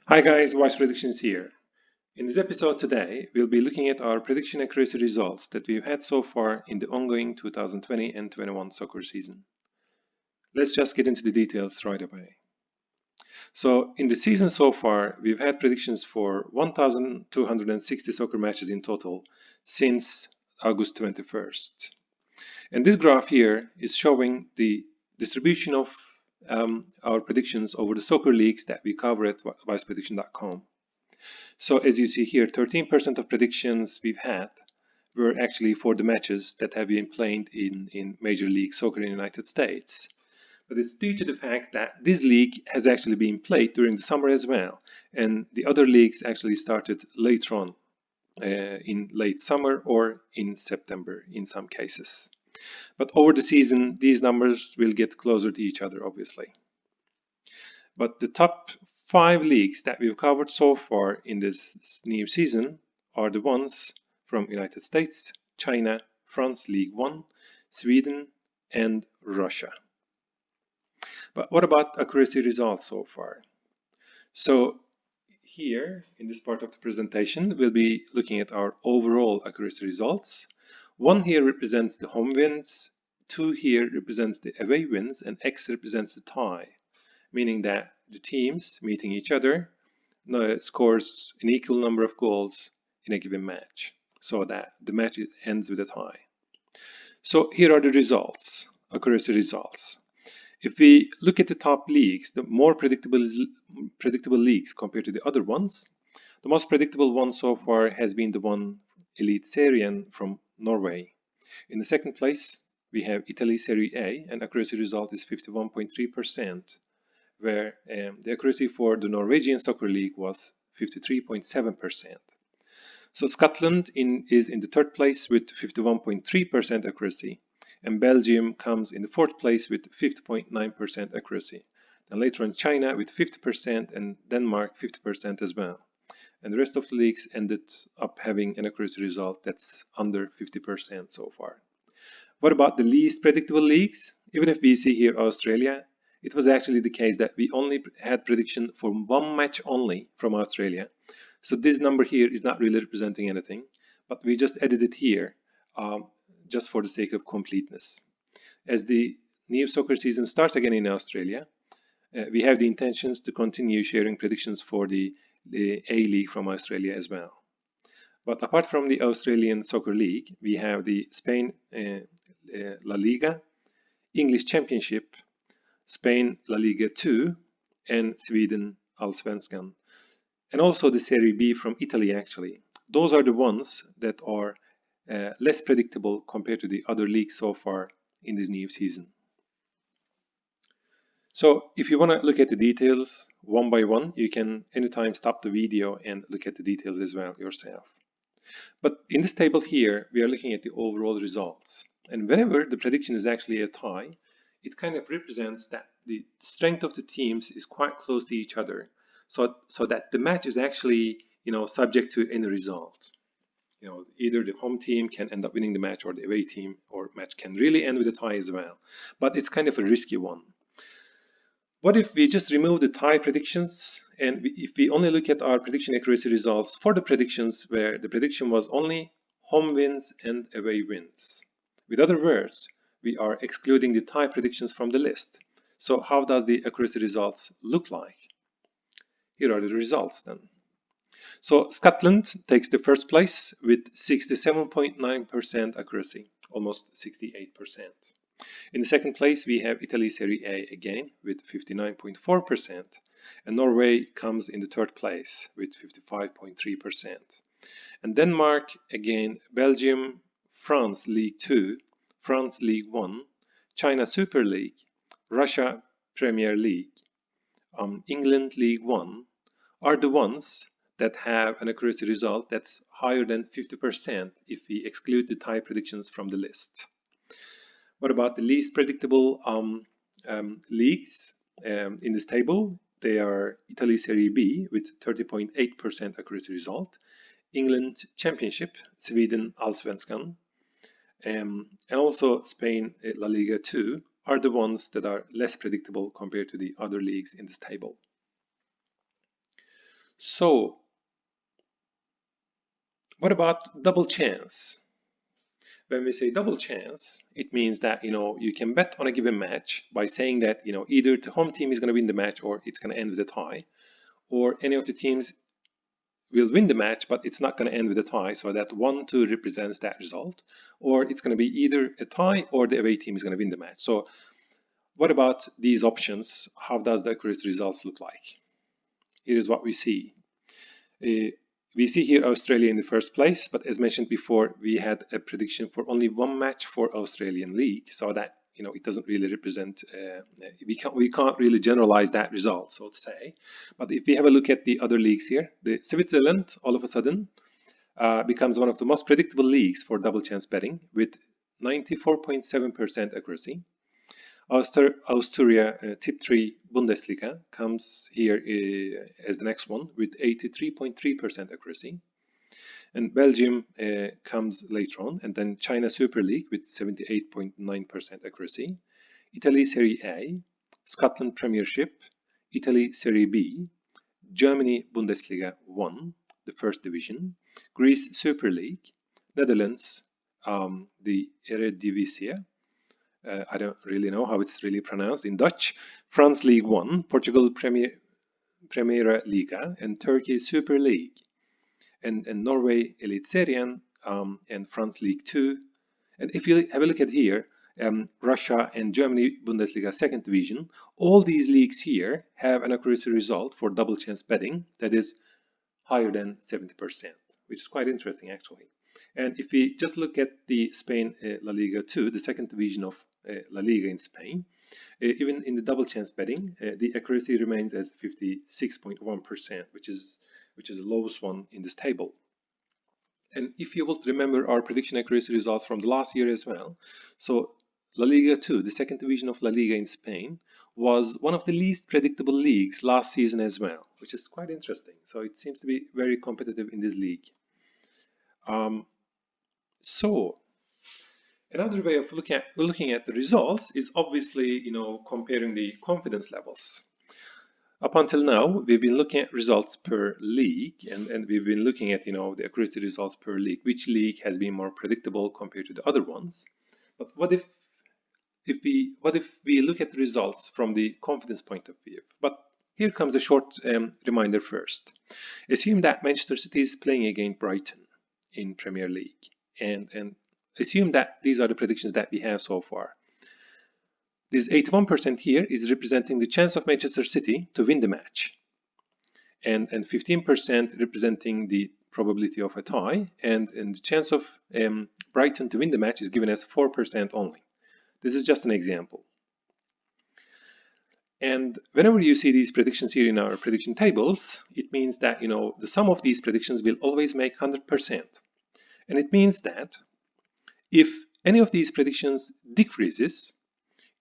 Hi guys, Wise Predictions here. In this episode today, we'll be looking at our prediction accuracy results that we've had so far in the ongoing 2020 and 21 soccer season. Let's just get into the details right away. So, in the season so far, we've had predictions for 1,260 soccer matches in total since August 21st. And this graph here is showing the distribution of our predictions over the soccer leagues that we cover at viceprediction.com. So as you see here, 13% of predictions we've had were actually for the matches that have been played in Major League Soccer in the United States. But it's due to the fact that this league has actually been played during the summer as well, and the other leagues actually started later on in late summer or in September in some cases. But over the season, these numbers will get closer to each other, obviously. But the top 5 leagues that we've covered so far in this new season are the ones from United States, China, France League One, Sweden, and Russia. But what about accuracy results so far? So here in this part of the presentation, we'll be looking at our overall accuracy results. 1 here represents the home wins, 2 here represents the away wins, and X represents the tie, meaning that the teams meeting each other scores an equal number of goals in a given match, so that the match ends with a tie. So here are the results, accuracy results. If we look at the top leagues, the more predictable leagues compared to the other ones, the most predictable one so far has been the one Eliteserien from Norway. In the second place, we have Italy Serie A, and accuracy result is 51.3%. Where the accuracy for the Norwegian Soccer League was 53.7%. So Scotland is in the third place with 51.3% accuracy, and Belgium comes in the fourth place with 50.9% accuracy. Then later on China with 50% and Denmark 50% as well. And the rest of the leagues ended up having an accuracy result that's under 50% so far. What about the least predictable leagues? Even if we see here Australia, it was actually the case that we only had prediction for one match only from Australia. So this number here is not really representing anything, but we just added it here just for the sake of completeness. As the new soccer season starts again in Australia, we have the intentions to continue sharing predictions for the A League from Australia as well. But apart from the Australian Soccer League, we have the Spain La Liga, English Championship, Spain La Liga 2, and Sweden Allsvenskan. And also the Serie B from Italy, actually. Those are the ones that are less predictable compared to the other leagues so far in this new season. So if you want to look at the details one by one, you can anytime stop the video and look at the details as well yourself. But in this table here, we are looking at the overall results. And whenever the prediction is actually a tie, it kind of represents that the strength of the teams is quite close to each other, so that the match is actually subject to any result. Either the home team can end up winning the match, or the away team or match can really end with a tie as well. But it's kind of a risky one. What if we just remove the tie predictions, and if we only look at our prediction accuracy results for the predictions where the prediction was only home wins and away wins? With other words, we are excluding the tie predictions from the list. So how does the accuracy results look like? Here are the results then. So Scotland takes the first place with 67.9% accuracy, almost 68%. In the second place, we have Italy Serie A again with 59.4%, and Norway comes in the third place with 55.3%. And Denmark again, Belgium, France League 2, France League 1, China Super League, Russia Premier League, England League 1 are the ones that have an accuracy result that's higher than 50% if we exclude the tie predictions from the list. What about the least predictable leagues in this table? They are Italy Serie B with 30.8% accuracy result, England Championship, Sweden Allsvenskan, and also Spain La Liga 2 are the ones that are less predictable compared to the other leagues in this table. So what about double chance? When we say double chance, it means that you can bet on a given match by saying that either the home team is going to win the match or it's going to end with a tie, or any of the teams will win the match but it's not going to end with a tie, so that 1-2 represents that result, or it's going to be either a tie or the away team is going to win the match. So what about these options? How does the accurate results look like? Here is what we see. We see here Australia in the first place, but as mentioned before, we had a prediction for only one match for Australian League, so that it doesn't really represent. We can't really generalize that result, so to say. But if we have a look at the other leagues here, the Switzerland all of a sudden becomes one of the most predictable leagues for double chance betting with 94.7% accuracy. Austria Tip 3 Bundesliga comes here as the next one with 83.3% accuracy. And Belgium comes later on, and then China Super League with 78.9% accuracy. Italy Serie A, Scotland Premiership, Italy Serie B, Germany Bundesliga 1, the first division, Greece Super League, Netherlands, the Eredivisie, I don't really know how it's really pronounced in Dutch, France League 1, Portugal Primera Liga, and Turkey Super League, and Norway Eliteserien, and France League 2. And if you have a look at here, Russia and Germany Bundesliga second division, all these leagues here have an accuracy result for double chance betting that is higher than 70%, which is quite interesting actually. And if we just look at the Spain La Liga 2, the second division of La Liga in Spain, even in the double chance betting, the accuracy remains as 56.1%, which is the lowest one in this table. And if you will remember our prediction accuracy results from the last year as well, so La Liga 2, the second division of La Liga in Spain, was one of the least predictable leagues last season as well, which is quite interesting. So it seems to be very competitive in this league. So another way of looking at the results is obviously, comparing the confidence levels. Up until now, we've been looking at results per league, and we've been looking at, the accuracy results per league. Which league has been more predictable compared to the other ones? But what if we look at the results from the confidence point of view? But here comes a short reminder first. Assume that Manchester City is playing against Brighton in Premier League, and assume that these are the predictions that we have so far. This 81% here is representing the chance of Manchester City to win the match, and 15% representing the probability of a tie, and the chance of Brighton to win the match is given as 4% only. This is just an example. And whenever you see these predictions here in our prediction tables, it means that the sum of these predictions will always make 100%. And it means that if any of these predictions decreases,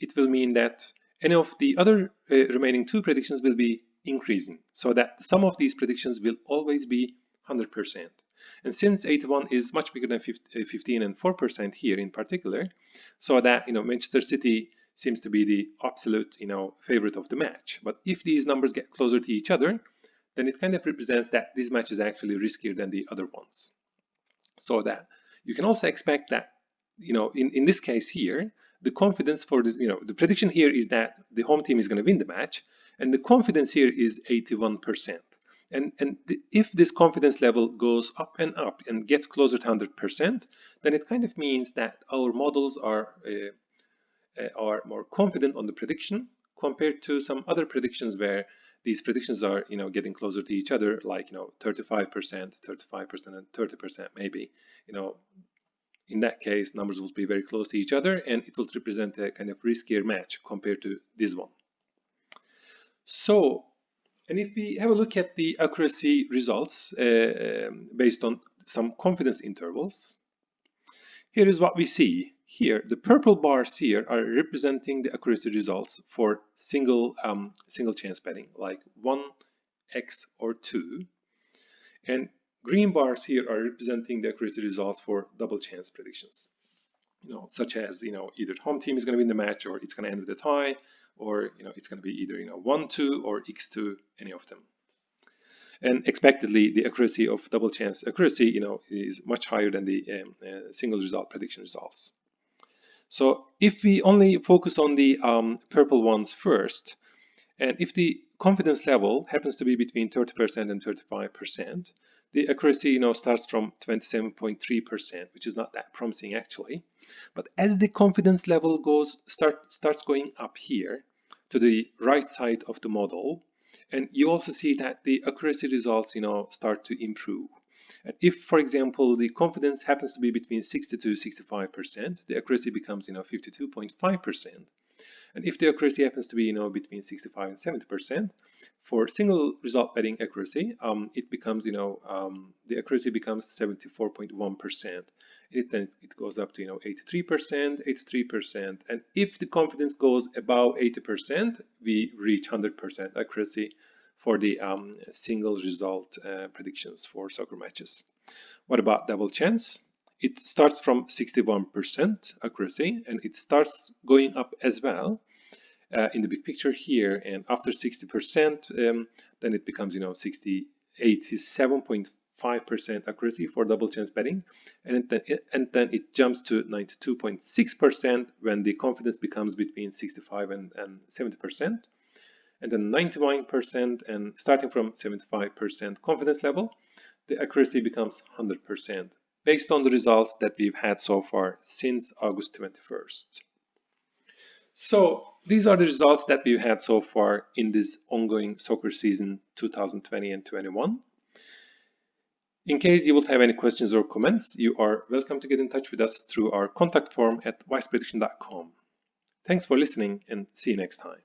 it will mean that any of the other remaining two predictions will be increasing, so that the sum of these predictions will always be 100%. And since 81 is much bigger than 15 and 4% here in particular, so that Manchester City seems to be the absolute favorite of the match. But if these numbers get closer to each other, then it kind of represents that this match is actually riskier than the other ones. So that you can also expect that in this case here, the confidence for this, the prediction here is that the home team is going to win the match, and the confidence here is 81%. And if this confidence level goes up and gets closer to 100%, then it kind of means that our models are more confident on the prediction compared to some other predictions where these predictions are getting closer to each other, like 35%, 35%, and 30% maybe. In that case, numbers will be very close to each other, and it will represent a kind of riskier match compared to this one. So, and if we have a look at the accuracy results based on some confidence intervals, here is what we see. Here, the purple bars here are representing the accuracy results for single chance betting, like 1x or 2, and green bars here are representing the accuracy results for double chance predictions, such as either home team is going to win the match, or it's going to end with a tie, or it's going to be either 1-2 or x2, any of them. And expectedly, the accuracy of double chance accuracy, is much higher than the single result prediction results. So if we only focus on the purple ones first, and if the confidence level happens to be between 30% and 35%, the accuracy starts from 27.3%, which is not that promising actually. But as the confidence level starts going up here to the right side of the model, and you also see that the accuracy results start to improve. And if, for example, the confidence happens to be between 60 to 65%, the accuracy becomes 52.5%. And if the accuracy happens to be between 65 and 70%, for single result betting accuracy, it becomes the accuracy becomes 74.1%. Then it goes up to 83%, 83%, and if the confidence goes above 80%, we reach 100% accuracy for the single result predictions for soccer matches. What about double chance? It starts from 61% accuracy, and it starts going up as well in the big picture here. And after 60%, then it becomes 87.5% accuracy for double chance betting, and then it jumps to 92.6% when the confidence becomes between 65 and 70%, and then 99%, and starting from 75% confidence level, the accuracy becomes 100%, based on the results that we've had so far since August 21st. So these are the results that we've had so far in this ongoing soccer season 2020 and 21. In case you would have any questions or comments, you are welcome to get in touch with us through our contact form at wiseprediction.com. Thanks for listening, and see you next time.